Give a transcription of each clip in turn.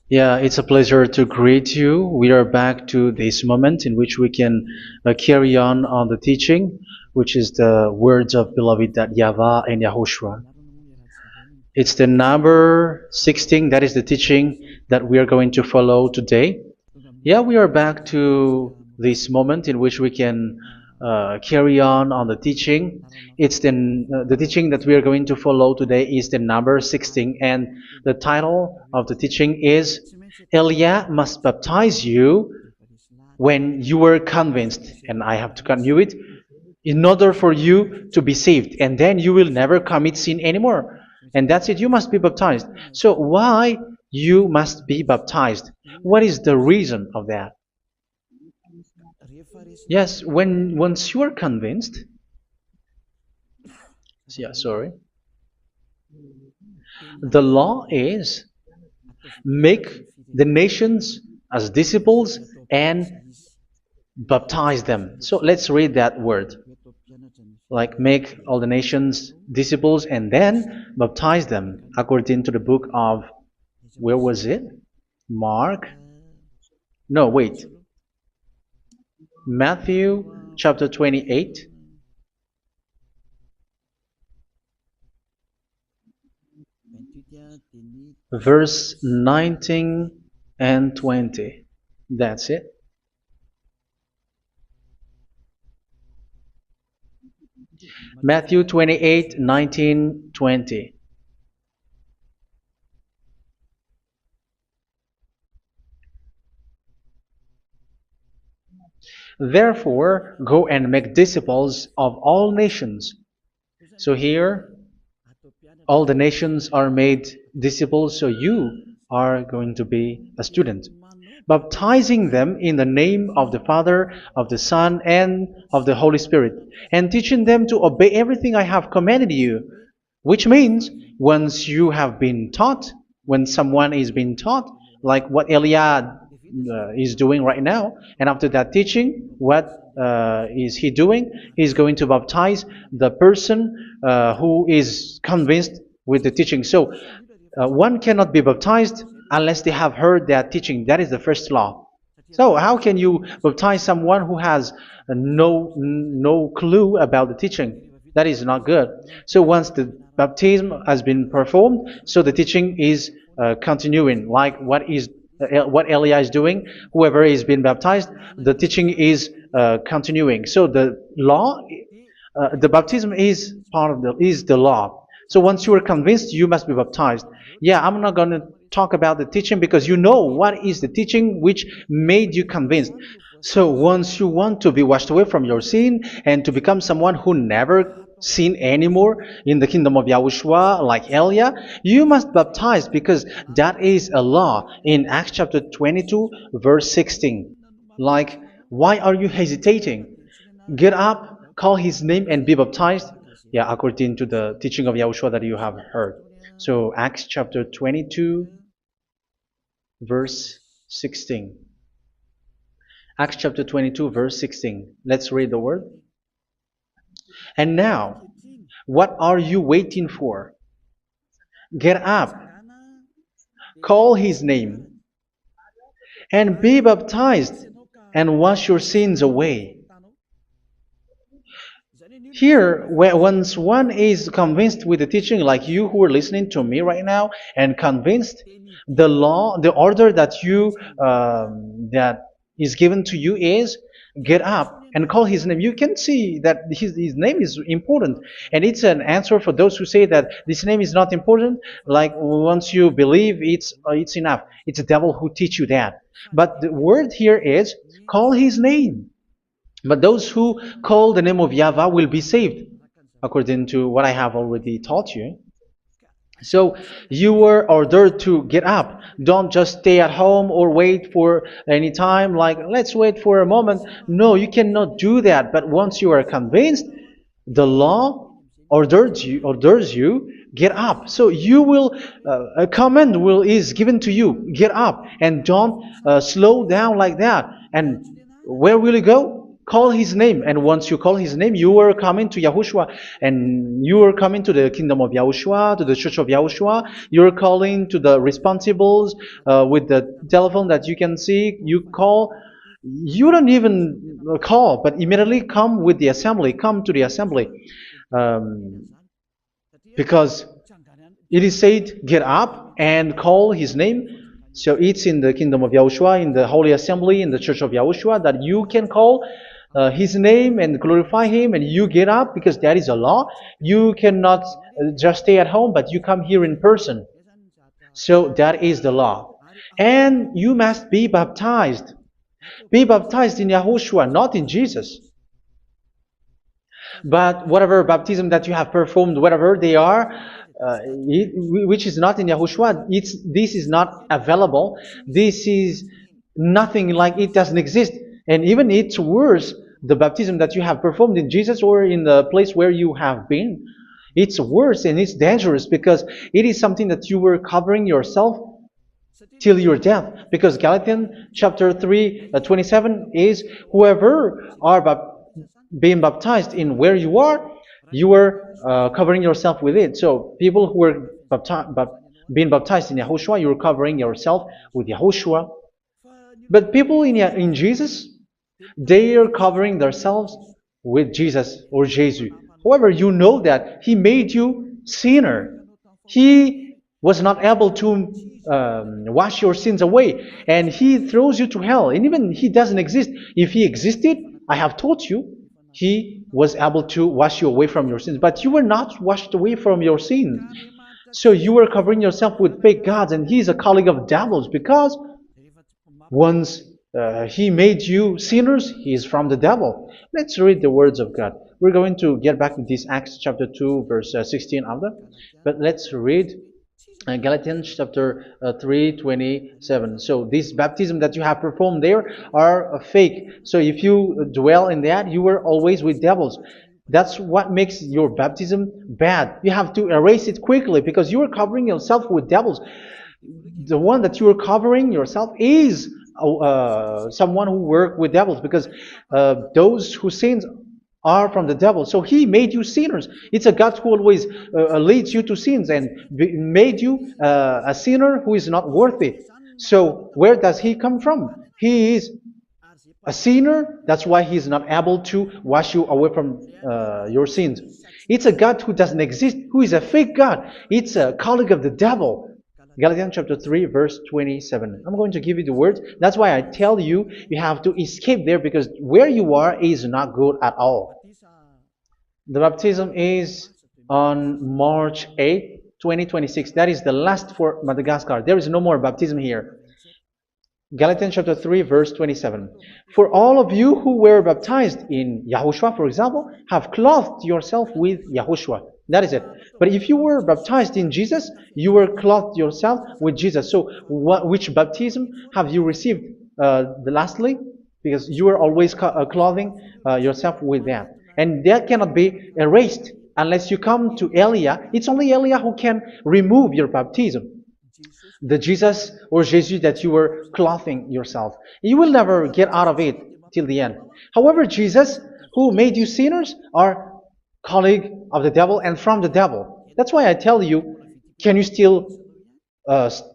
Yeah, it's a pleasure to greet you. We are back to this moment in which we can carry on the teaching, which is the words of beloved that YAHVAH and YAHOSHUA. It's the number 16, that is the teaching that we are going to follow today. Yeah, we are back to this moment in which we can carry on the teaching. It's the teaching that we are going to follow today is the number 16, and the title of the teaching is Elia must baptize you when you were convinced, and I have to continue it, in order for you to be saved, and then you will never commit sin anymore. And that's it, you must be baptized. So why you must be baptized? What is the reason of that? Yes, once you are convinced, yeah, sorry, the law is make the nations as disciples and baptize them. So let's read that word. Like make all the nations disciples and then baptize them according to the book of, where was it? Mark? No, wait. Matthew chapter 28. Verse 19 and 20. That's it. Matthew 28, 19, 20. Therefore, go and make disciples of all nations. So here, all the nations are made disciples, so you are going to be a student. Baptizing them in the name of the Father, of the Son, and of the Holy Spirit, and teaching them to obey everything I have commanded you. Which means, once you have been taught, when someone is being taught, like what Elia is doing right now, and after that teaching, what is he doing? He's going to baptize the person who is convinced with the teaching. So one cannot be baptized unless they have heard that teaching. That is the first law. So how can you baptize someone who has no clue about the teaching? That is not good. So once the baptism has been performed, so the teaching is continuing, like what Elia is doing. Whoever is being baptized, the teaching is continuing. So the law, the baptism is part of the law. So once you are convinced, you must be baptized. Yeah, I'm not going to talk about the teaching because you know what is the teaching which made you convinced. So once you want to be washed away from your sin and to become someone who never sin anymore in the kingdom of Yahushua, like Elia, you must baptize because that is a law in Acts chapter 22, verse 16. Like, why are you hesitating? Get up, call his name, and be baptized. Yeah, according to the teaching of Yahushua that you have heard. So Acts chapter 22, verse 16. Acts chapter 22, verse 16. Let's read the word. And now, what are you waiting for? Get up, call his name, and be baptized, and wash your sins away. Here, once one is convinced with the teaching, like you who are listening to me right now, and convinced, the law, the order that that is given to you is get up and call his name. You can see that his name is important, and it's an answer for those who say that this name is not important. Like once you believe, it's enough. It's the devil who teach you that. But the word here is call his name. But those who call the name of YAHVAH will be saved, according to what I have already taught you. So you were ordered to get up. Don't just stay at home or wait for any time, like let's wait for a moment. No, you cannot do that. But once you are convinced, the law orders you get up. So you will a command is given to you, get up, and don't slow down like that. And where will you go? call his name. And once you call his name, you are coming to Yahushua. And you are coming to the kingdom of Yahushua, to the church of Yahushua. You're calling to the responsibles with the telephone that you can see. You call. You don't even call, but immediately come with the assembly. Come to the assembly. Um, because it is said, get up and call his name. So it's in the kingdom of Yahushua, in the holy assembly, in the church of Yahushua, that you can call his name and glorify him, and you get up, because that is a law. You cannot just stay at home, but you come here in person. So that is the law. And you must be baptized. Be baptized in Yahushua, not in Jesus. But whatever baptism that you have performed, whatever they are, which is not in Yahushua, this is not available. This is nothing, like it doesn't exist. And even it's worse, the baptism that you have performed in Jesus or in the place where you have been. It's worse and it's dangerous, because it is something that you were covering yourself till your death. Because Galatians chapter 3, 27 is, whoever are being baptized in where you are covering yourself with it. So people who were being baptized in Yahushua, you're covering yourself with Yahushua. But people in Jesus, they are covering themselves with Jesus or Jesus. However, you know that He made you sinner. He was not able to wash your sins away, and He throws you to hell. And even He doesn't exist. If He existed, I have taught you, He was able to wash you away from your sins. But you were not washed away from your sins. So you were covering yourself with fake gods, and He is a colleague of devils, because once He made you sinners, He is from the devil. Let's read the words of God. We're going to get back to this Acts chapter 2, verse 16 after. But let's read Galatians chapter 3:27. So this baptism that you have performed there are fake. So if you dwell in that, you were always with devils. That's what makes your baptism bad. You have to erase it quickly, because you are covering yourself with devils. The one that you are covering yourself is someone who works with devils, because those who sin are from the devil. So He made you sinners. It's a God who always leads you to sins, and made you a sinner who is not worthy. So where does He come from? He is a sinner. That's why He is not able to wash you away from your sins. It's a God who doesn't exist, who is a fake God. It's a colleague of the devil. Galatians chapter 3, verse 27. I'm going to give you the words. That's why I tell you, you have to escape there, because where you are is not good at all. The baptism is on March 8, 2026. That is the last for Madagascar. There is no more baptism here. Galatians chapter 3, verse 27. For all of you who were baptized in Yahushua, for example, have clothed yourself with Yahushua. That is it. But if you were baptized in Jesus, you were clothed yourself with Jesus. So which baptism have you received lastly? Because you are always clothing yourself with that. And that cannot be erased unless you come to Eliah. It's only Eliah who can remove your baptism. The Jesus or Jesus that you were clothing yourself. You will never get out of it till the end. However, Jesus, who made you sinners, are colleague of the devil and from the devil. That's why I tell you, can you still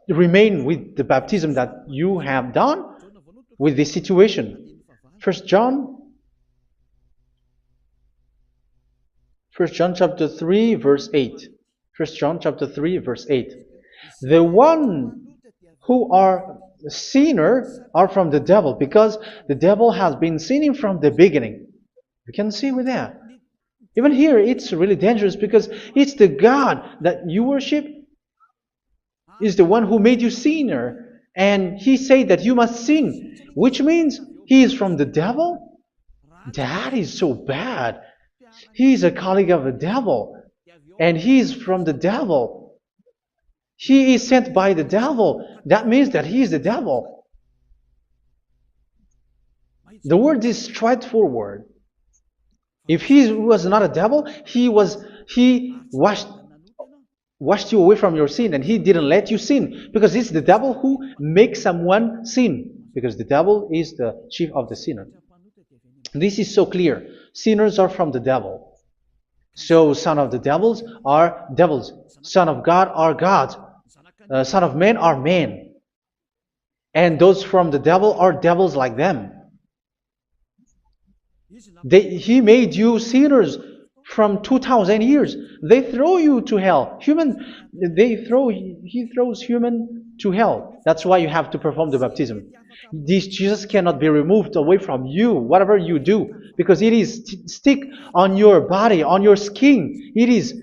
remain with the baptism that you have done with this situation? First John chapter 3, verse 8. First John chapter 3, verse 8. The one who are sinner are from the devil, because the devil has been sinning from the beginning. You can see with that. Even here, it's really dangerous, because it's the God that you worship is the one who made you sinner, and He said that you must sin, which means He is from the devil. That is so bad. He is a colleague of the devil, and He is from the devil. He is sent by the devil. That means that He is the devil. The word is straightforward. If He was not a devil, He washed you away from your sin, and He didn't let you sin, because it's the devil who makes someone sin, because the devil is the chief of the sinner. This is so clear. Sinners are from the devil. So son of the devils are devils. Son of God are gods. Son of men are men. And those from the devil are devils like them. He made you sinners from 2,000 years. They throw you to hell. He throws human to hell. That's why you have to perform the baptism. This Jesus cannot be removed away from you, whatever you do, because it is stick on your body, on your skin. It is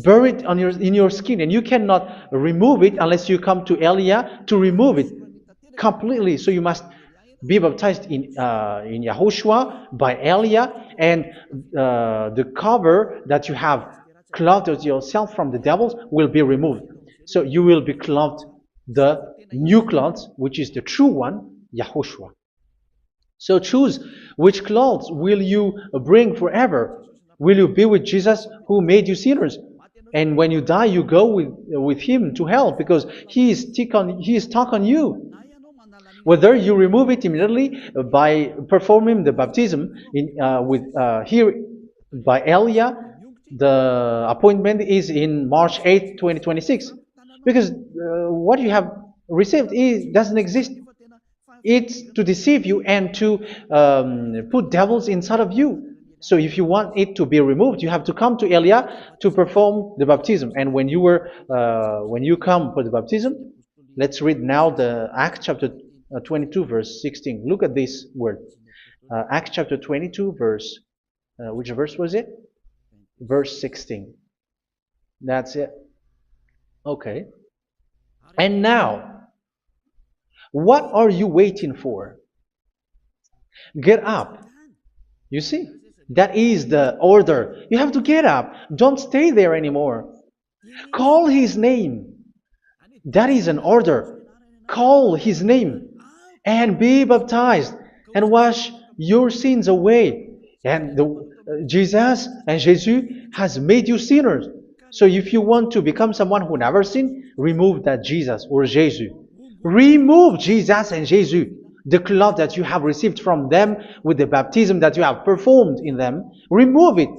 buried in your skin, and you cannot remove it unless you come to Elia to remove it completely. So you must be baptized in YAHOSHUA by Elia, and the cover that you have clothed yourself from the devils will be removed. So you will be clothed the new clothes, which is the true one, YAHOSHUA. So choose which clothes will you bring forever. Will you be with Jesus who made you sinners? And when you die, you go with him to hell because he is stuck on you. Whether you remove it immediately by performing the baptism here by Elia, the appointment is in March 8, 2026. Because what you have received doesn't exist. It's to deceive you and to put devils inside of you. So if you want it to be removed, you have to come to Elia to perform the baptism. And when you come for the baptism, let's read now the Acts chapter 22 verse 16. Look at this word. Acts chapter 22 verse, which verse was it? Verse 16. That's it. Okay. And now, what are you waiting for? Get up. You see, that is the order. You have to get up. Don't stay there anymore. Call his name. That is an order. Call his name and be baptized and wash your sins away. And Jesus has made you sinners. So if you want to become someone who never sinned, remove that Jesus or Jesus. Remove Jesus and Jesus, the cloth that you have received from them with the baptism that you have performed in them. Remove it.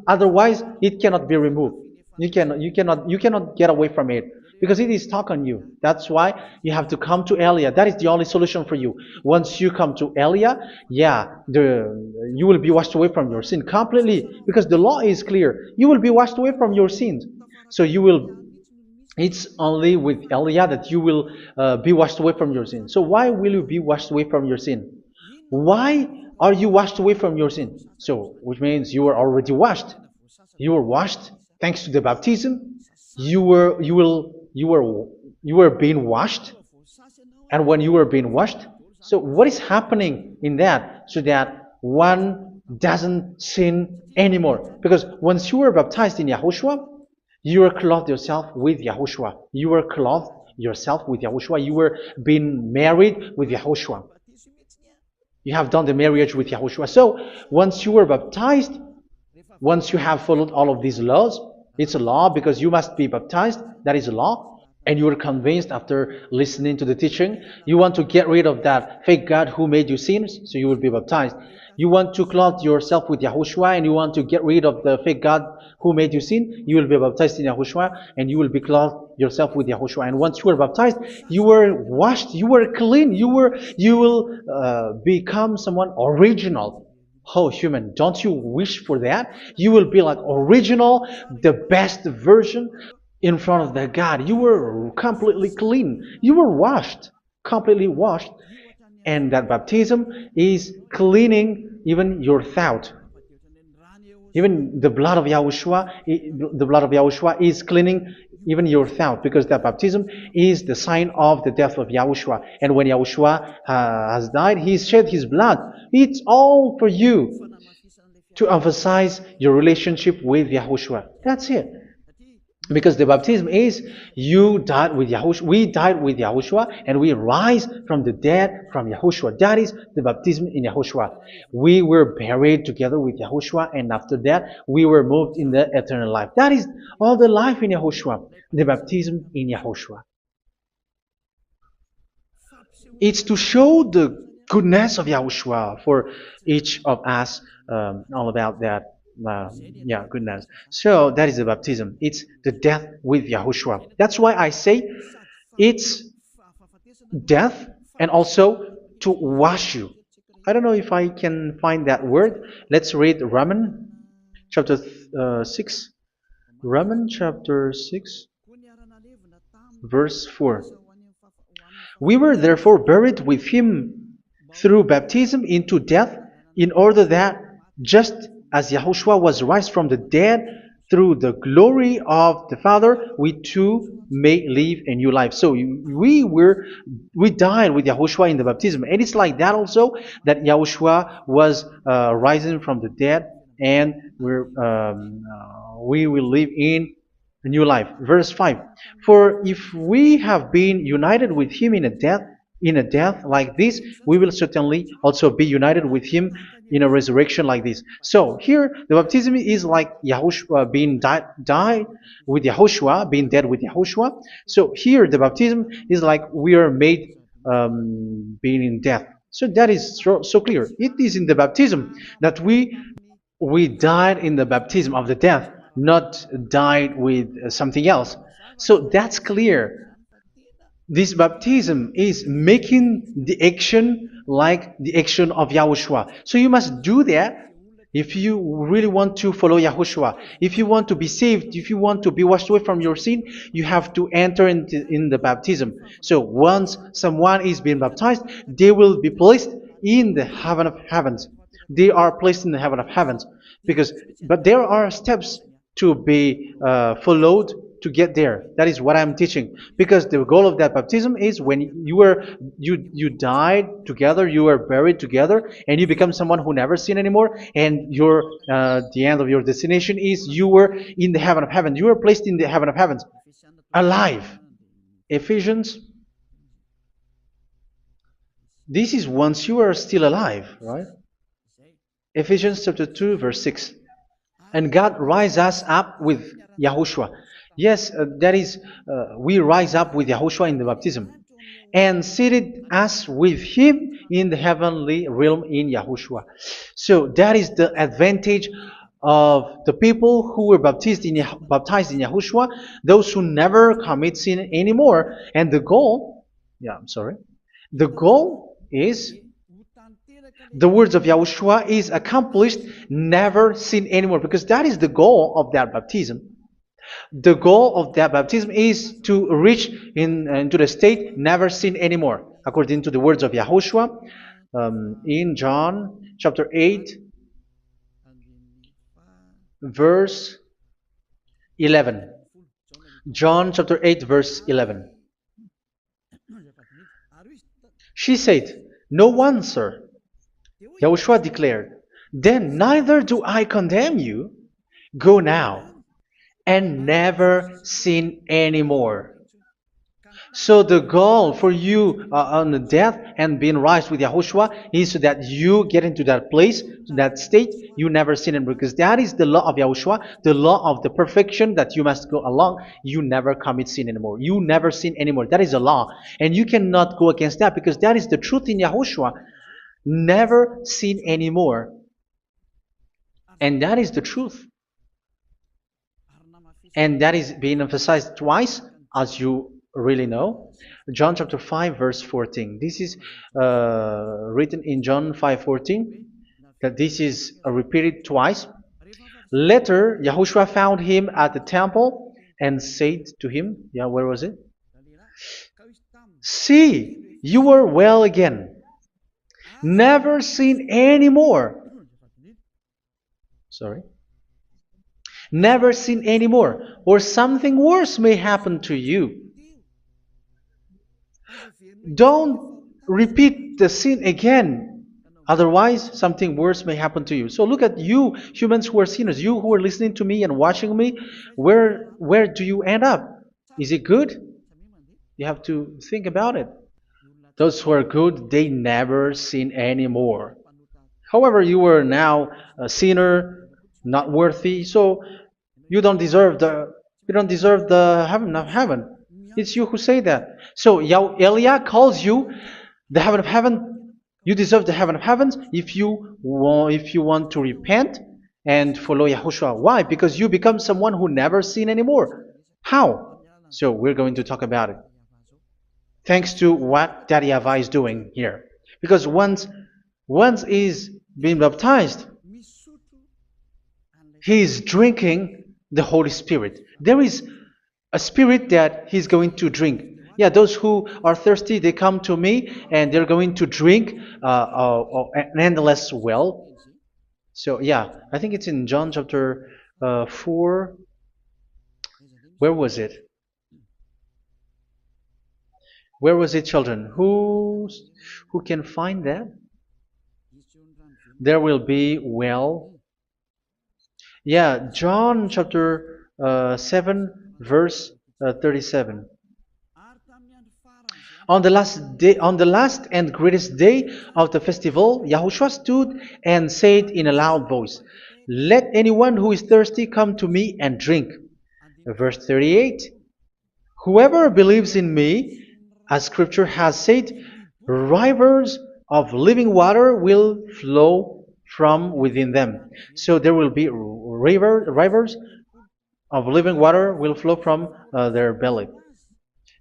Otherwise, it cannot be removed. You cannot get away from it because it is stuck on you. That's why you have to come to Elia. That is the only solution for you. Once you come to Elia, you will be washed away from your sin completely because the law is clear. You will be washed away from your sins. So it's only with Elia that you will be washed away from your sin. So why will you be washed away from your sin? Why are you washed away from your sin? So, which means you were already washed. You were washed thanks to the baptism. You were being washed. And when you were being washed, so what is happening in that? So that one doesn't sin anymore. Because once you were baptized in YAHOSHUA, you were clothed yourself with YAHOSHUA. You were clothed yourself with YAHOSHUA. You were being married with YAHOSHUA. You have done the marriage with YAHOSHUA. So once you were baptized, once you have followed all of these laws, it's a law because you must be baptized. That is a law. And you are convinced after listening to the teaching, you want to get rid of that fake God who made you sinners, so you will be baptized. You want to clothe yourself with YAHOSHUA and you want to get rid of the fake God who made you sin, you will be baptized in YAHOSHUA and you will be clothed yourself with YAHOSHUA. And once you are baptized, you were washed, you were clean, you will become someone original. Oh, human, don't you wish for that? You will be like original, the best version in front of the God. You were completely clean. You were washed, completely washed. And that baptism is cleaning even your thought. Even the blood of YAHOSHUA is cleaning even your thought, because that baptism is the sign of the death of YAHOSHUA. And when YAHOSHUA has died, he shed his blood. It's all for you to emphasize your relationship with YAHOSHUA. That's it. Because the baptism is you died with YAHOSHUA, we died with YAHOSHUA, and we rise from the dead from YAHOSHUA. That is the baptism in YAHOSHUA. We were buried together with YAHOSHUA, and after that we were moved in the eternal life. That is all the life in YAHOSHUA, the baptism in YAHOSHUA. It's to show the goodness of Yahushua for each of us, all about that. Yeah, goodness. So that is the baptism. It's the death with Yahushua. That's why I say it's death and also to wash you. I don't know if I can find that word. Let's read Romans chapter 6. Romans chapter 6, verse 4. We were therefore buried with him through baptism into death, in order that, just as Yahushua was raised from the dead through the glory of the Father, we too may live a new life. So we died with Yahushua in the baptism, and it's like that also that Yahushua was rising from the dead, and we will live in a new life. Verse 5. For if we have been united with him in a death like this, we will certainly also be united with him in a resurrection like this. So here the baptism is like Yahushua being died with Yahushua, being dead with Yahushua. So here the baptism is like we are made being in death. So that is so clear. It is in the baptism that we died in the baptism of the death, not died with something else. So that's clear. This baptism is making the action like the action of Yahushua. So you must do that if you really want to follow Yahushua. If you want to be saved, if you want to be washed away from your sin, you have to enter in the baptism. So once someone is being baptized, they will be placed in the heaven of heavens. They are placed in the heaven of heavens, but there are steps to be followed to get there. That is what I'm teaching, because the goal of that baptism is when you died together, you were buried together, and you become someone who never sin anymore, and the end of your destination is you were in the heaven of heaven. You were placed in the heaven of heavens, alive. Ephesians. This is once you are still alive, right? Ephesians chapter 2, verse 6. And God rise us up with Yahushua. Yes, that is, we rise up with Yahushua in the baptism. And seated us with him in the heavenly realm in Yahushua. So that is the advantage of the people who were baptized in Yahushua, those who never commit sin anymore. And the goal, the goal is the words of Yahushua is accomplished, never sin anymore, because that is the goal of that baptism. The goal of that baptism is to reach into the state never sin anymore, according to the words of Yahushua in John chapter 8, verse 11. John chapter 8, verse 11. She said, "No one, sir." Yahushua declared, "Then neither do I condemn you. Go now and never sin anymore." So the goal for you on the death and being raised with Yahushua is so that you get into that place, that state, you never sin anymore. Because that is the law of Yahushua, the law of the perfection that you must go along. You never commit sin anymore. You never sin anymore. That is a law. And you cannot go against that, because that is the truth in Yahushua. Never sin anymore. And that is the truth. And that is being emphasized twice, as you really know. John chapter 5, verse 14. This is written in John 5:14, that this is repeated twice. Later, Yahushua found him at the temple and said to him, where was it? "See, you are well again. Never sin anymore." Never sin anymore, or something worse may happen to you. Don't repeat the sin again. Otherwise, something worse may happen to you. So look at you, humans who are sinners, you who are listening to me and watching me. Where do you end up? Is it good? You have to think about it. Those who are good, they never sin anymore. However, you are now a sinner, not worthy, so you don't deserve the heaven of heaven. It's you who say that. So Elia calls you the heaven of heaven You deserve the heaven of heavens if you want to repent and follow Yahushua. Why? Because you become someone who never sin anymore. How? So we're going to talk about it. Thanks to what Daddy YAHVAH is doing here. Because once he's being baptized, he is drinking the Holy Spirit. There is a spirit that he's going to drink. Yeah, those who are thirsty, they come to me and they're going to drink an endless well. So yeah, I think it's in John chapter 4. Where was it? Where was it, children? Who can find that? There will be well. Yeah, John chapter 7, verse 37. On the last and greatest day of the festival, Yahushua stood and said in a loud voice, "Let anyone who is thirsty come to me and drink." Verse 38, "Whoever believes in me, as scripture has said, rivers of living water will flow from within them." So there will be rivers of living water will flow from their belly.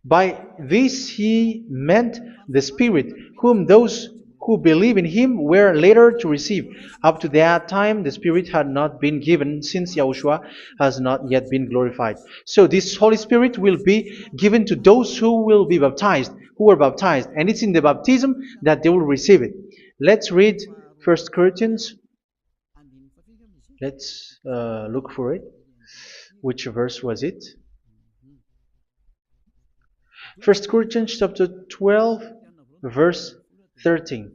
By this he meant the Spirit, whom those who believe in him were later to receive. Up to that time, the Spirit had not been given, since Yahushua has not yet been glorified. So this Holy Spirit will be given to those who will be baptized, who were baptized, and it's in the baptism that they will receive it. Let's read 1 Corinthians. Let's look for it. Which verse was it? 1 Corinthians chapter 12, verse 13.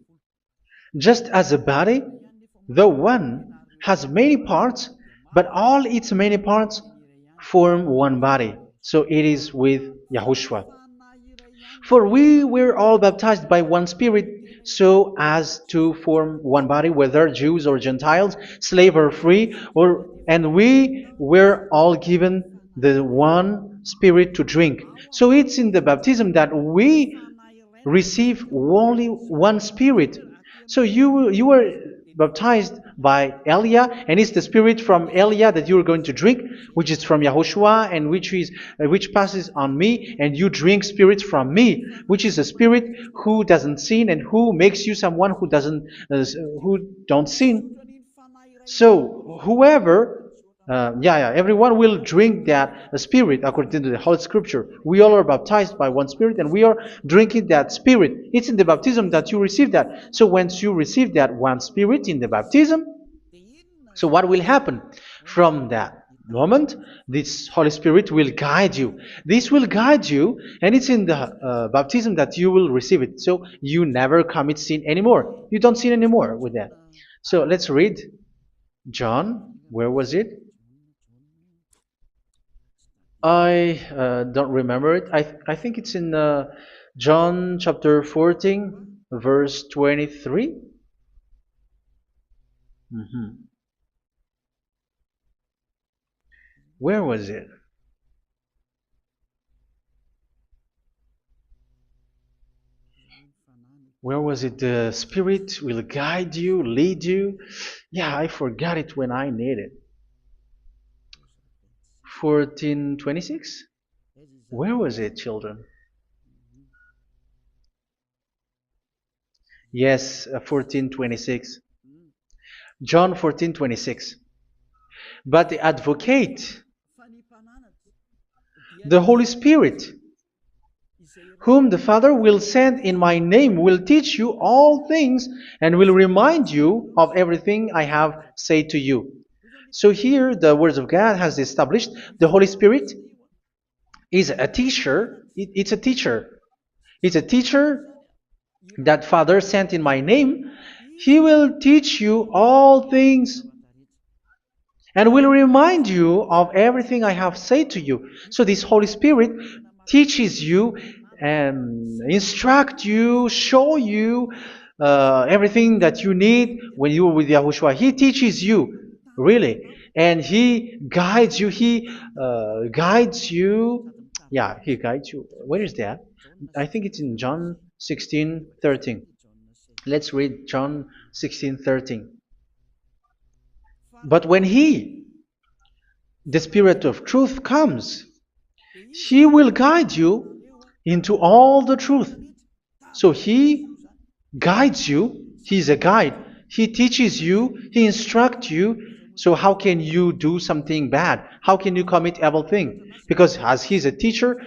Just as a body, though one, has many parts, but all its many parts form one body. So it is with Yahushua. For we were all baptized by one Spirit, so as to form one body, whether Jews or Gentiles, slave or free, and we were all given the one Spirit to drink. So it's in the baptism that we receive only one Spirit. So you were baptized by Elia, and it's the Spirit from Elia that you are going to drink, which is from Yahushua, and which passes on me, and you drink Spirit from me, which is a Spirit who doesn't sin and who makes you someone who don't sin. So whoever, everyone will drink that Spirit according to the Holy Scripture. We all are baptized by one Spirit, and we are drinking that Spirit. It's in the baptism that you receive that. So once you receive that one Spirit in the baptism, so what will happen from that moment? This Holy Spirit will guide you. This will guide you, and it's in the baptism that you will receive it. So you never commit sin anymore. You don't sin anymore with that. So let's read John. Where was it? I don't remember it. I think it's in John chapter 14, verse 23. Where was it? Where was it? The Spirit will guide you, lead you. Yeah, I forgot it when I need it. 14:26? Where was it, children? Yes, 14:26. John 14:26. But the advocate, the Holy Spirit, whom the Father will send in my name, will teach you all things and will remind you of everything I have said to you. So here the words of God has established the Holy Spirit is a teacher. It's a teacher. It's a teacher that Father sent in my name. He will teach you all things and will remind you of everything I have said to you. So this Holy Spirit teaches you and instruct you, show you everything that you need when you are with Yahushua. He teaches you, really. And He guides you. He guides you. Yeah, He guides you. Where is that? I think it's in John 16:13. Let's read John 16:13. But when He, the Spirit of truth, comes, He will guide you into all the truth. So He guides you. He's a guide. He teaches you. He instructs you. So how can you do something bad? How can you commit evil thing? Because as He's a teacher,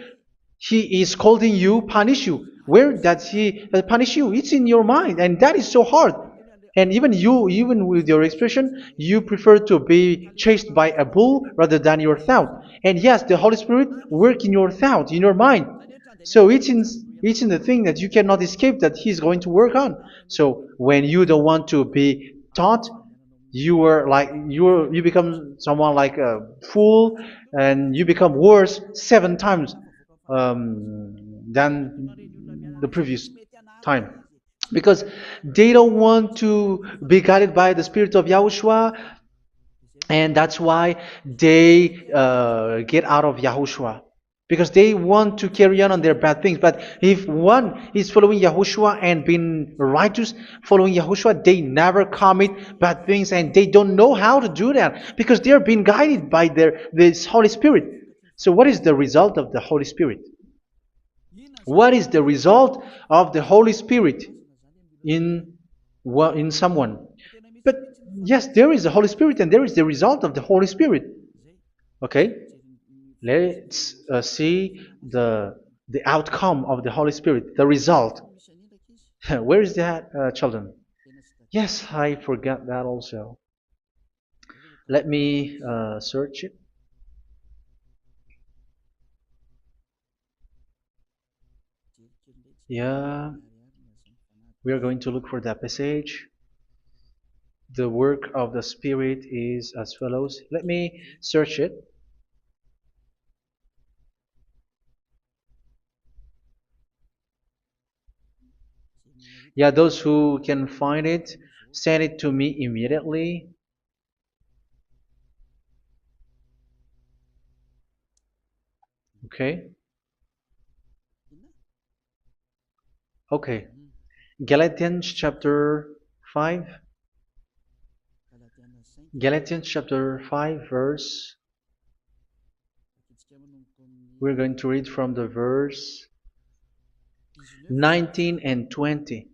He is scolding you, punish you. Where does He punish you? It's in your mind, and that is so hard. And even you, even with your expression, you prefer to be chased by a bull rather than your thought. And yes, the Holy Spirit work in your thought, in your mind. So it's in the thing that you cannot escape that He's going to work on. So when you don't want to be taught, you become someone like a fool, and you become worse 7 times than the previous time, because they don't want to be guided by the Spirit of Yahushua, and that's why they get out of Yahushua, because they want to carry on their bad things. But if one is following Yahushua and being righteous, following Yahushua, they never commit bad things, and they don't know how to do that because they are being guided by this Holy Spirit. So what is the result of the Holy Spirit? What is the result of the Holy Spirit in someone? But yes, there is the Holy Spirit, and there is the result of the Holy Spirit. Okay, let's see the outcome of the Holy Spirit, the result. Where is that, children? Yes, I forgot that also. Let me search it. Yeah, we are going to look for that passage. The work of the Spirit is as follows. Let me search it. Yeah, those who can find it, send it to me immediately. Okay. Okay. Galatians chapter 5. Galatians chapter 5 verse. We're going to read from the verse 19 and 20.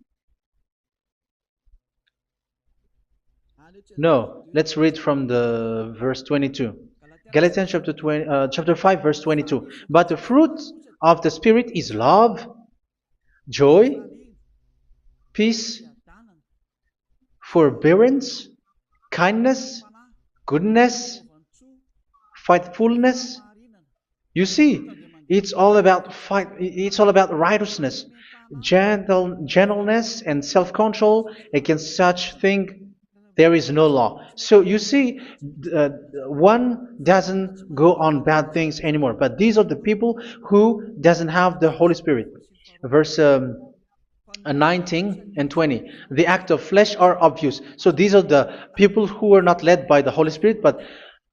No, let's read from the verse 22. Galatians chapter 5 verse 22. But the fruit of the Spirit is love, joy, peace, forbearance, kindness, goodness, faithfulness. You see, it's all about fight. It's all about righteousness, gentleness, and self-control. Against such thing, there is no law. So you see, one doesn't go on bad things anymore. But these are the people who doesn't have the Holy Spirit. Verse 19 and 20. The act of flesh are obvious. So these are the people who are not led by the Holy Spirit, but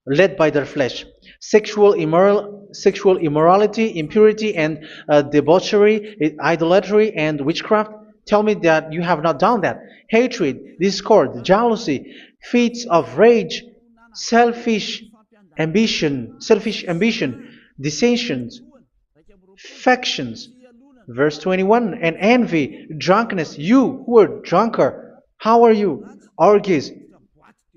led by their flesh. Sexual immorality, impurity, and debauchery, idolatry, and witchcraft. Tell me that you have not done that. Hatred, discord, jealousy, fits of rage, selfish ambition, dissensions, factions. Verse 21, and envy, drunkenness. You who are drunkard, how are you? Orgies.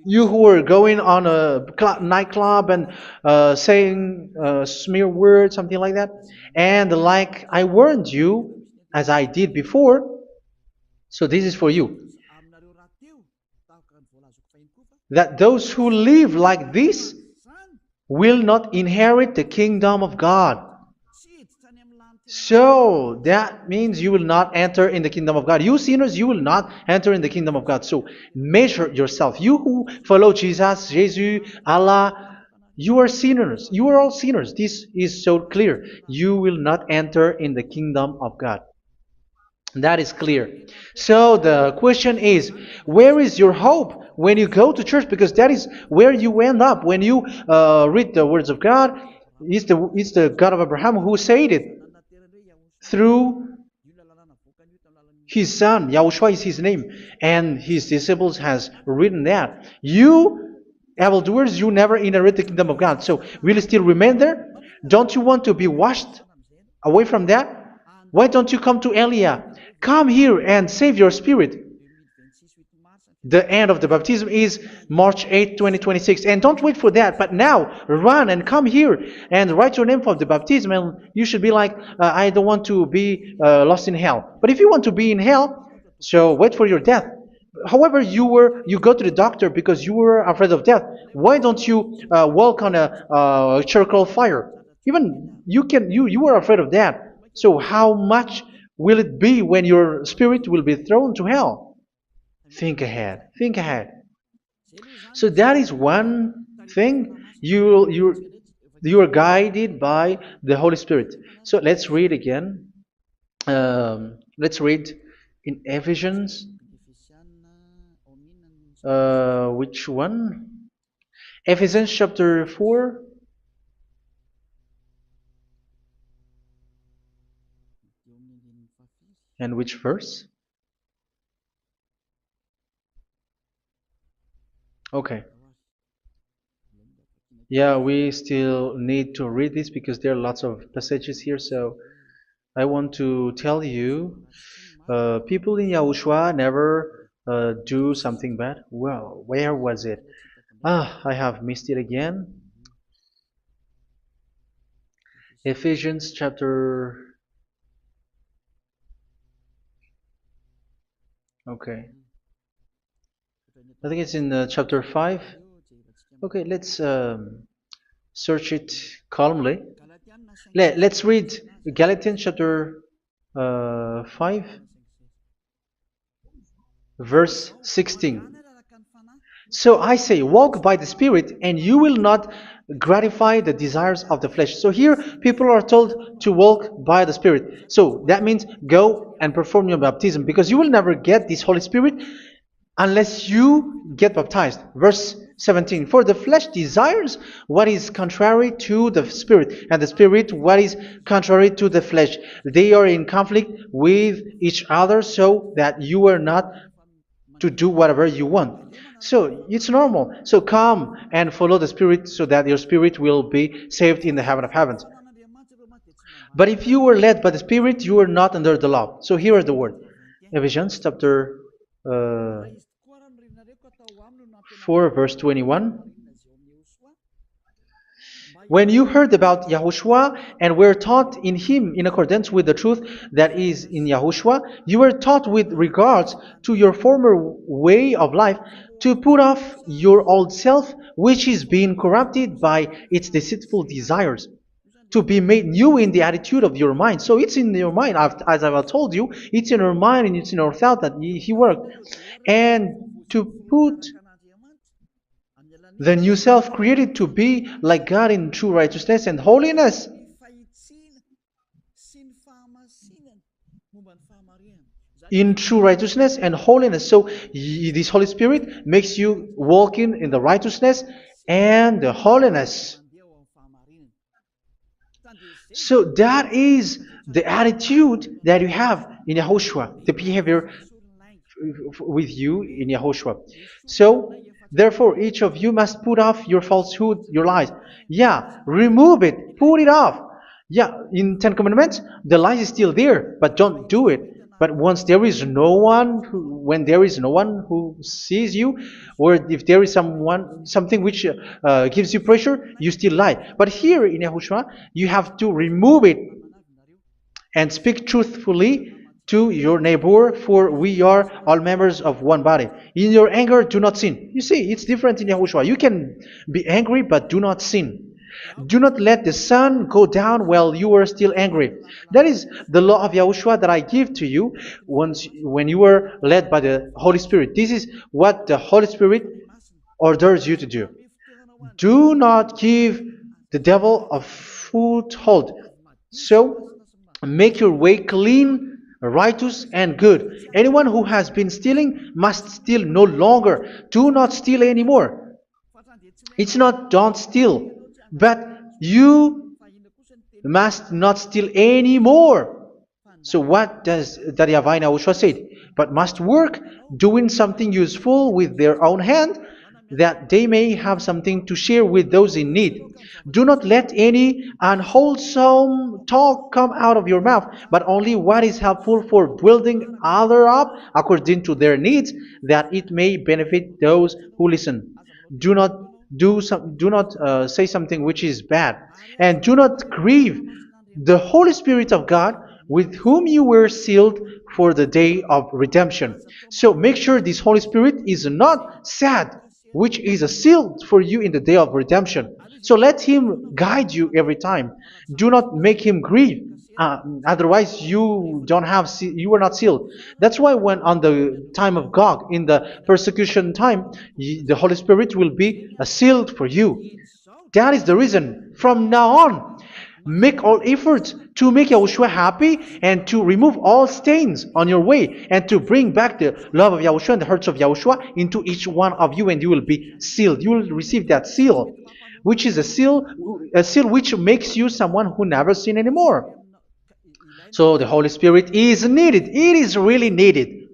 You who are going on a nightclub and saying smear words, something like that. And like I warned you, as I did before, so this is for you, that those who live like this will not inherit the kingdom of God. So that means you will not enter in the kingdom of God. You sinners, you will not enter in the kingdom of God. So measure yourself. You who follow Jesus, Allah, you are sinners. You are all sinners. This is so clear. You will not enter in the kingdom of God. That is clear. So the question is, where is your hope when you go to church? Because that is where you end up when you read the words of God. It's the God of Abraham who said it. Through His son, Yahushua is his name, and his disciples has written that. You evildoers, you never inherit the kingdom of God. So will you still remain there? Don't you want to be washed away from that? Why don't you come to Elia? Come here and save your spirit. The end of the baptism is March 8th, 2026. And don't wait for that, but now run and come here and write your name for the baptism. And you should be like, I don't want to be lost in hell. But if you want to be in hell, so wait for your death. However, you go to the doctor because you were afraid of death. Why don't you walk on a charcoal fire? Even you were afraid of that. So how much will it be when your spirit will be thrown to hell? Think ahead. Think ahead. So that is one thing. You are guided by the Holy Spirit. So let's read again. Let's read in Ephesians. Which one? Ephesians chapter 4. And which verse? Okay. Yeah, we still need to read this because there are lots of passages here. So I want to tell you, people in Yahushua never do something bad. Well, where was it? I have missed it again. Ephesians chapter. Okay. I think it's in chapter 5. Okay, let's search it calmly. Let's read Galatians chapter 5, verse 16. So I say, walk by the Spirit, and you will not gratify the desires of the flesh. So here, people are told to walk by the Spirit. So that means go and perform your baptism, because you will never get this Holy Spirit unless you get baptized. Verse 17. For the flesh desires what is contrary to the Spirit, and the Spirit what is contrary to the flesh. They are in conflict with each other, so that you are not to do whatever you want. So it's normal. So come and follow the Spirit so that your spirit will be saved in the heaven of heavens. But if you were led by the Spirit, you are not under the law. So here is the word. Ephesians chapter 4 verse 21. When you heard about Yahushua and were taught in him in accordance with the truth that is in Yahushua, you were taught with regards to your former way of life to put off your old self, which is being corrupted by its deceitful desires, to be made new in the attitude of your mind. So it's in your mind, as I've told you, it's in your mind and it's in your thought that he worked. And to put the new self created to be like God in true righteousness and holiness. In true righteousness and holiness. So this Holy Spirit makes you walk in the righteousness and the holiness. So that is the attitude that you have in Yahushua, the behavior with you in Yahushua. So therefore, each of you must put off your falsehood, your lies. Yeah, remove it, put it off. Yeah, in Ten Commandments, the lies is still there, but don't do it. But once there is no one, when there is no one who sees you, or if there is something which gives you pressure, you still lie. But here in Yahushua, you have to remove it and speak truthfully to your neighbor, for we are all members of one body. In your anger, do not sin. You see, it's different in Yahushua. You can be angry, but do not sin. Do not let the sun go down while you are still angry. That is the law of Yahushua that I give to you when you were led by the Holy Spirit. This is what the Holy Spirit orders you to do. Do not give the devil a foothold. So, make your way clean, righteous, and good. Anyone who has been stealing must steal no longer. Do not steal anymore. It's not don't steal, but you must not steal anymore. So what does Daddy Avai Yahushua said? But must work doing something useful with their own hand, that they may have something to share with those in need. Do not let any unwholesome talk come out of your mouth, but only what is helpful for building other up according to their needs, that it may benefit those who listen. Do not do not say something which is bad, and do not grieve the Holy Spirit of God, with whom you were sealed for the day of redemption. So make sure this Holy Spirit is not sad, which is a seal for you in the day of redemption. So let him guide you every time. Do not make him grieve. Otherwise, you don't have you are not sealed. That's why when on the time of God, in the persecution time, the Holy Spirit will be sealed for you. That is the reason. From now on, make all efforts to make Yahushua happy and to remove all stains on your way and to bring back the love of Yahushua and the hearts of Yahushua into each one of you, and you will be sealed. You will receive that seal, which is a seal which makes you someone who never sin anymore. So the Holy Spirit is needed. It is really needed.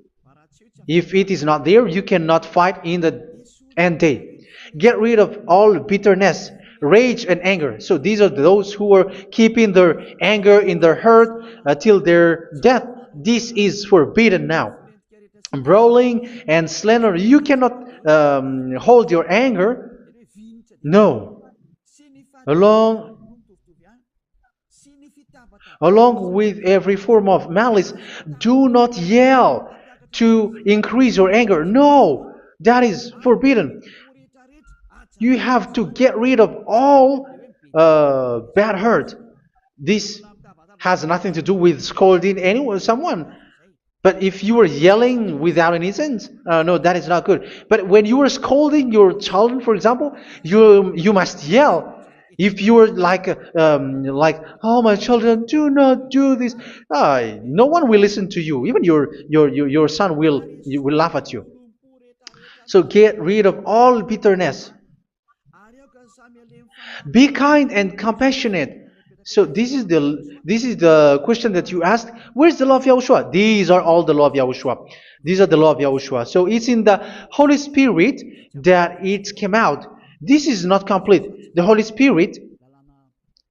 If it is not there, you cannot fight in the end day. Get rid of all bitterness, rage, and anger. So these are those who are keeping their anger in their heart till their death. This is forbidden now. Brawling and slander. You cannot hold your anger. No. Along Along with every form of malice, do not yell to increase your anger. No, that is forbidden. You have to get rid of all bad hurt. This has nothing to do with scolding anyone, someone. But if you are yelling without any sense, no, that is not good. But when you are scolding your children, for example, you must yell. If you are like, oh my children, do not do this, no one will listen to you. Even your son will laugh at you. So get rid of all bitterness. Be kind and compassionate. So this is the question that you asked. Where's the law of Yahushua? These are all the law of Yahushua. These are the law of Yahushua. So it's in the Holy Spirit that it came out. This is not complete. The Holy Spirit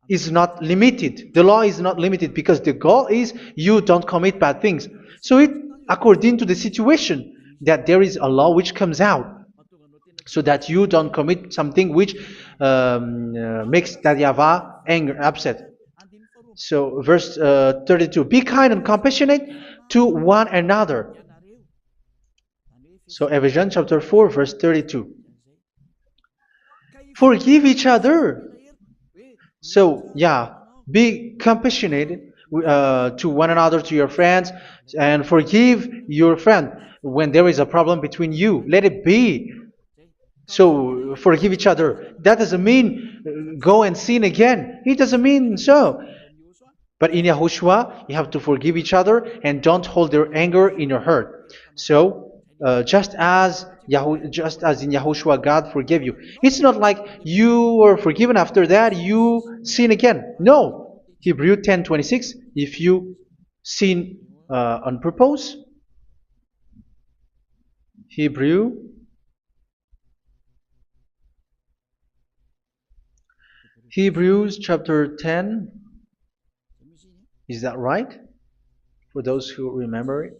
is not limited. The law is not limited because the goal is you don't commit bad things. So it according to the situation that there is a law which comes out, so that you don't commit something which makes that YAHVAH anger, upset. So verse 32, be kind and compassionate to one another. So Ephesians chapter 4 verse 32. Forgive each other. So yeah, be compassionate to one another, to your friends, and forgive your friend when there is a problem between you. Let it be. So forgive each other. That doesn't mean go and sin again. It doesn't mean so. But in Yahushua, you have to forgive each other and don't hold your anger in your heart. So just as in Yahushua God forgave you. It's not like you were forgiven after that you sin again. No. Hebrew 10:26. If you sin on purpose, Hebrews chapter 10. Is that right? For those who remember it.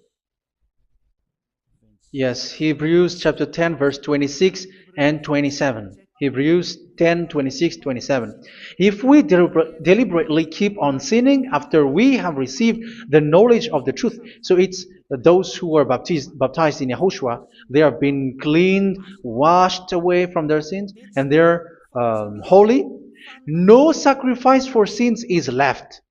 Yes, Hebrews chapter 10 verse 26 and 27. Hebrews 10, 26, 27. If we deliberately keep on sinning after we have received the knowledge of the truth, so it's those who are baptized in Yahushua, they have been cleaned, washed away from their sins, and they're holy. No sacrifice for sins is left,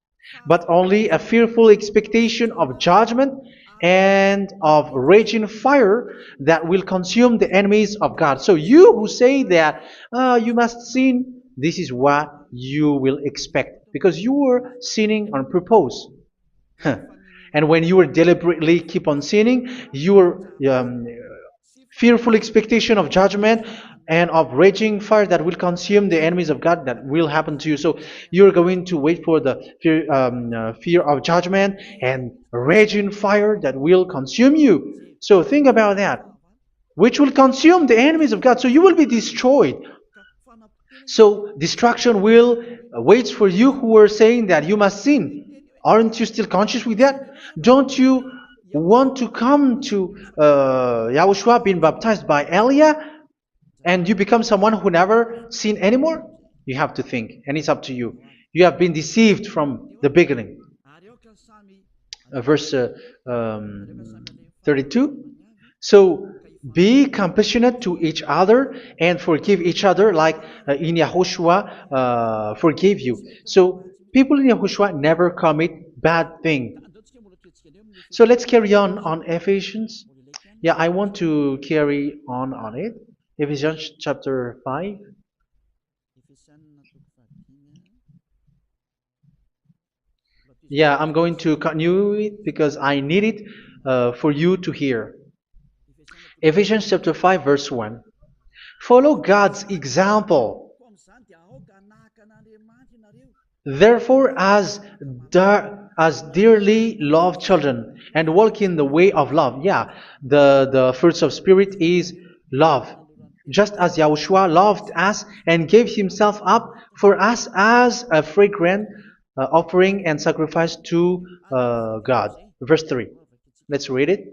but only a fearful expectation of judgment and of raging fire that will consume the enemies of God. So you who say that you must sin, this is what you will expect, because you were sinning on purpose. And when you deliberately keep on sinning, your fearful expectation of judgment and of raging fire that will consume the enemies of God that will happen to you. So you're going to wait for the fear of judgment and raging fire that will consume you. So think about that, which will consume the enemies of God. So you will be destroyed. So destruction will wait for you who are saying that you must sin. Aren't you still conscious with that? Don't you want to come to Yahushua being baptized by Elia and you become someone who never sin anymore? You have to think, and it's up to you. You have been deceived from the beginning. Verse 32. So be compassionate to each other and forgive each other like in Yahushua forgave you. So people in Yahushua never commit bad thing. So let's carry on Ephesians. Yeah, I want to carry on it. Ephesians chapter 5. Yeah, I'm going to continue it because I need it for you to hear. Ephesians chapter 5 verse 1. Follow God's example. Therefore, as dearly loved children, and walk in the way of love. Yeah, the fruits of spirit is love. Just as Yahushua loved us and gave himself up for us as a fragrant offering and sacrifice to God. Verse 3. Let's read it.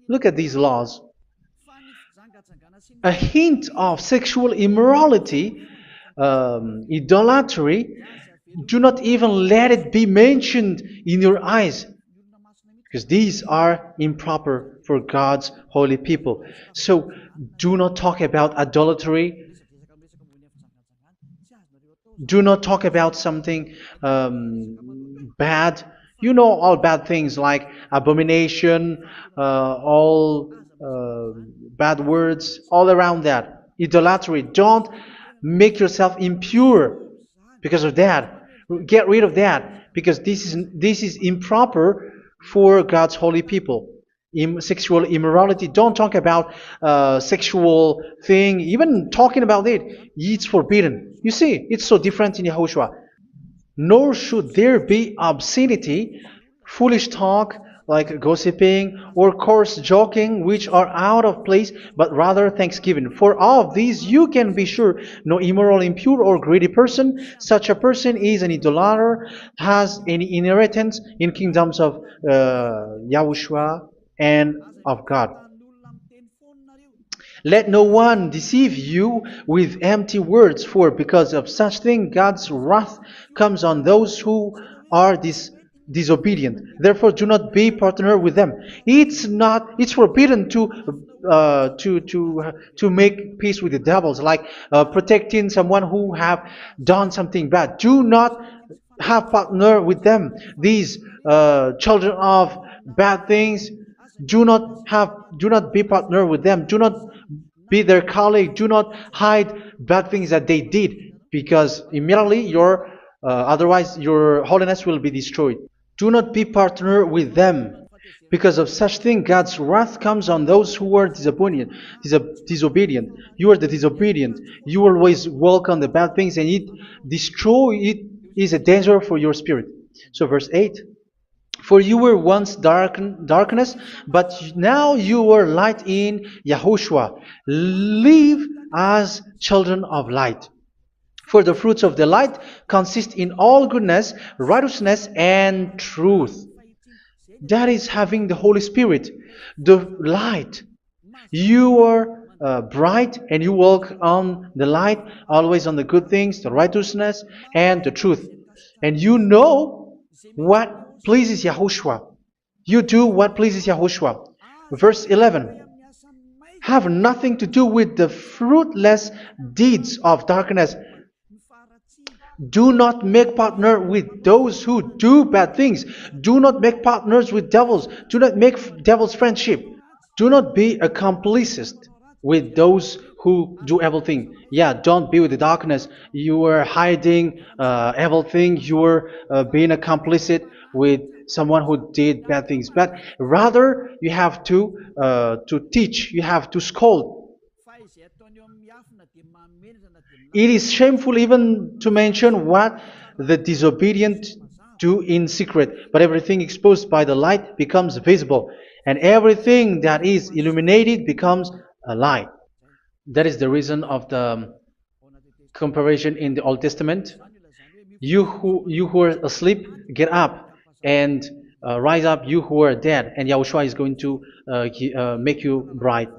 Look at these laws. A hint of sexual immorality, idolatry, do not even let it be mentioned in your eyes, because these are improper for God's holy people. So do not talk about idolatry. Do not talk about something bad. You know all bad things like abomination, all bad words, all around that. Idolatry. Don't make yourself impure because of that. Get rid of that because this is improper for God's holy people. Sexual immorality. Don't talk about sexual thing. Even talking about it's forbidden. You see, it's so different in Yahushua. Nor should there be obscenity, foolish talk like gossiping or coarse joking, which are out of place, but rather thanksgiving. For of these you can be sure: no immoral, impure, or greedy person, such a person is an idolater, has any inheritance in kingdoms of Yahushua and of God. Let no one deceive you with empty words, for because of such thing God's wrath comes on those who are disobedient. Therefore, do not be partner with them. It's forbidden to make peace with the devils, like protecting someone who have done something bad. Do not have partner with them. These children of bad things. Do not be partner with them. Do not be their colleague. Do not hide bad things that they did, because immediately otherwise your holiness will be destroyed. Do not be partner with them. Because of such thing, God's wrath comes on those who are disobedient. You are the disobedient. You always walk on the bad things, and it is a danger for your spirit. So verse 8. For you were once darkness, but now you are light in Yahushua. Live as children of light. For the fruits of the light consist in all goodness, righteousness, and truth. That is having the Holy Spirit, the light. You are bright and you walk on the light, always on the good things, the righteousness, and the truth. And you know what pleases Yahushua. You do what pleases Yahushua. Verse 11. Have nothing to do with the fruitless deeds of darkness. Do not make partner with those who do bad things. Do not make partners with devils. Do not make devils friendship. Do not be accomplices with those who do evil things. Yeah, don't be with the darkness. You are hiding evil things. You are being complicit with someone who did bad things. But rather, you have to teach. You have to scold. It is shameful even to mention what the disobedient do in secret, but everything exposed by the light becomes visible, and everything that is illuminated becomes a light. That is the reason of the comparison in the Old Testament. You who are asleep, get up and rise up, you who are dead, and Yahushua is going to make you bright.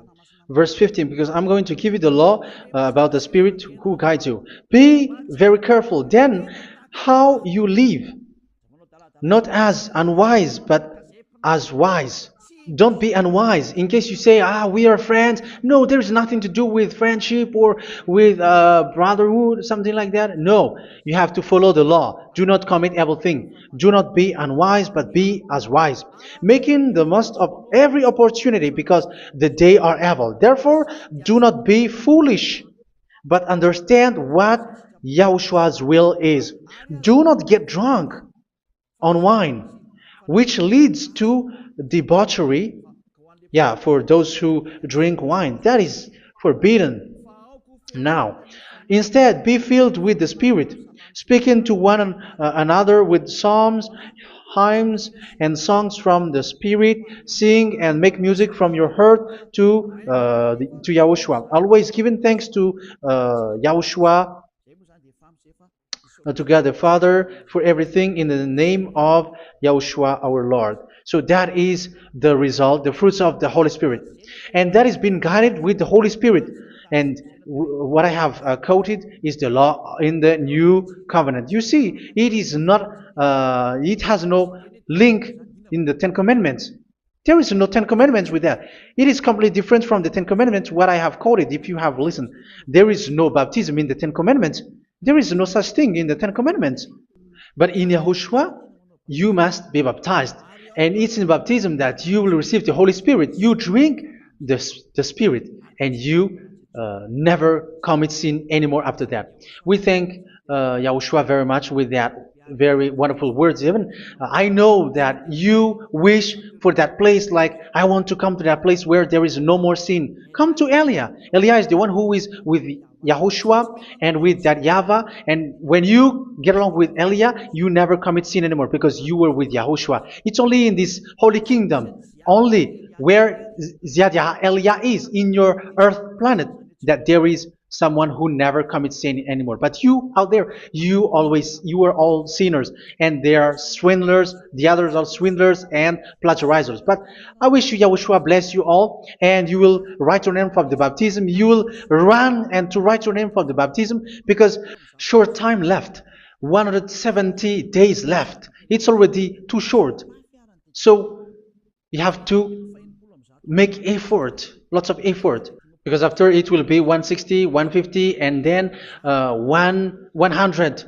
Verse 15, because I'm going to give you the law about the Spirit who guides you. Be very careful then how you live, not as unwise, but as wise. Don't be unwise. In case you say, we are friends. No, there's nothing to do with friendship or with brotherhood, something like that. No, you have to follow the law. Do not commit evil thing. Do not be unwise, but be as wise, making the most of every opportunity, because the day are evil. Therefore, do not be foolish, but understand what Yahushua's will is. Do not get drunk on wine, which leads to debauchery. Yeah, for those who drink wine, that is forbidden now. Instead, be filled with the Spirit, speaking to one another with psalms, hymns, and songs from the Spirit. Sing and make music from your heart to Yahushua, always giving thanks to Yahushua, to God the Father, for everything in the name of Yahushua our Lord. So that is the result, the fruits of the Holy Spirit. And that is being guided with the Holy Spirit. And what I have quoted is the law in the new covenant. You see, it is not, it has no link in the Ten Commandments. There is no Ten Commandments with that. It is completely different from the Ten Commandments, what I have quoted, if you have listened. There is no baptism in the Ten Commandments. There is no such thing in the Ten Commandments. But in Yahushua, you must be baptized. And it's in baptism that you will receive the Holy Spirit. You drink the Spirit, and you never commit sin anymore after that. We thank Yahushua very much with that very wonderful words. Even I know that you wish for that place, like I want to come to that place where there is no more sin. Come to Elia. Elia is the one who is with Yahushua and with that YAHVAH, and when you get along with Elia, you never commit sin anymore because you were with Yahushua. It's only in this holy kingdom, only where Elia is, in your earth planet, that there is someone who never commits sin anymore. But you out there, you are all sinners, and they are swindlers. The others are swindlers and plagiarizers. But I wish you, Yahushua, bless you all, and you will write your name for the baptism. You will run and to write your name for the baptism, because short time left, 170 days left. It's already too short. So you have to make effort, lots of effort, because after it will be 160, 150, and then 100.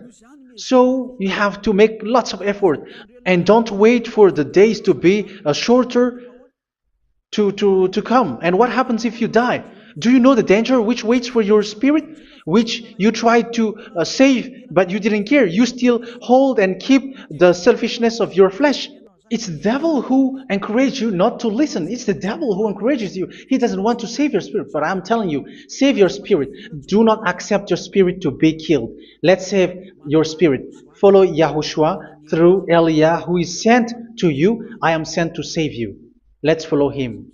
So you have to make lots of effort, and don't wait for the days to be shorter to come. And what happens if you die? Do you know the danger which waits for your spirit, which you tried to save, but you didn't care? You still hold and keep the selfishness of your flesh. It's the devil who encourages you not to listen. It's the devil who encourages you. He doesn't want to save your spirit. But I'm telling you, save your spirit. Do not accept your spirit to be killed. Let's save your spirit. Follow Yahushua through Elia, who is sent to you. I am sent to save you. Let's follow him.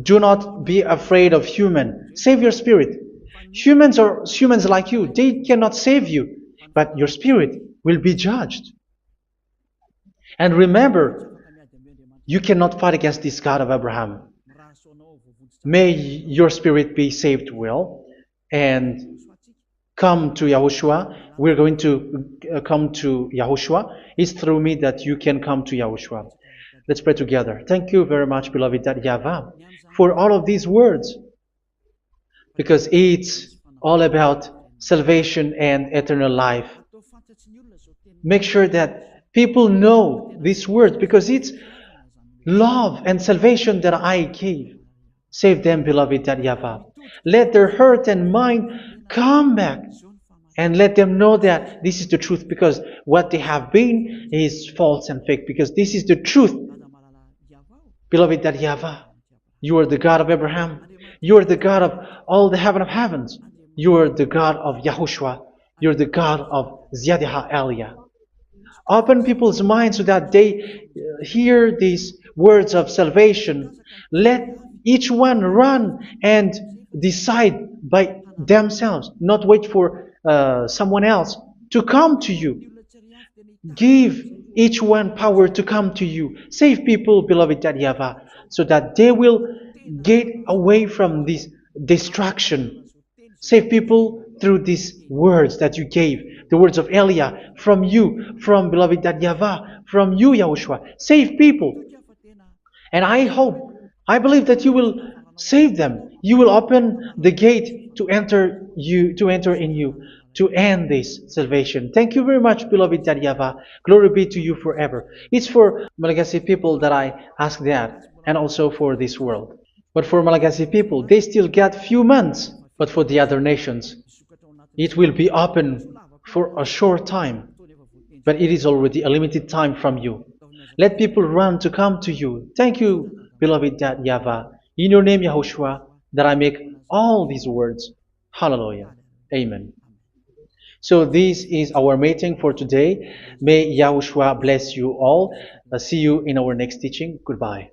Do not be afraid of human. Save your spirit. Humans are humans like you. They cannot save you. But your spirit will be judged. And remember, you cannot fight against this God of Abraham. May your spirit be saved well and come to Yahushua. We're going to come to Yahushua. It's through me that you can come to Yahushua. Let's pray together. Thank you very much, beloved YAHVAH, for all of these words, because it's all about salvation and eternal life. Make sure that people know these words, because it's love and salvation that I gave. Save them, beloved YAHVAH. Let their heart and mind come back, and let them know that this is the truth, because what they have been is false and fake, because this is the truth. Beloved YAHVAH, you are the God of Abraham. You are the God of all the heaven of heavens. You are the God of YAHOSHUA. You're the God of Ziyadiha Aliyah. Open people's minds so that they hear these words of salvation. Let each one run and decide by themselves, not wait for someone else to come to you. Give each one power to come to you. Save people, beloved YAHVAH, so that they will get away from this distraction. Save people through these words that you gave, the words of Elia, from you, from beloved YAHVAH, from you, Yahushua. Save people. And I believe that you will save them. You will open the gate to enter in you, to end this salvation. Thank you very much, beloved YAHVAH. Glory be to you forever. It's for Malagasy people that I ask that, and also for this world. But for Malagasy people, they still get few months. But for the other nations, it will be open for a short time. But it is already a limited time from you. Let people run to come to you. Thank you, beloved YAHVAH. In your name, Yahushua, that I make all these words. Hallelujah. Amen. So this is our meeting for today. May Yahushua bless you all. See you in our next teaching. Goodbye.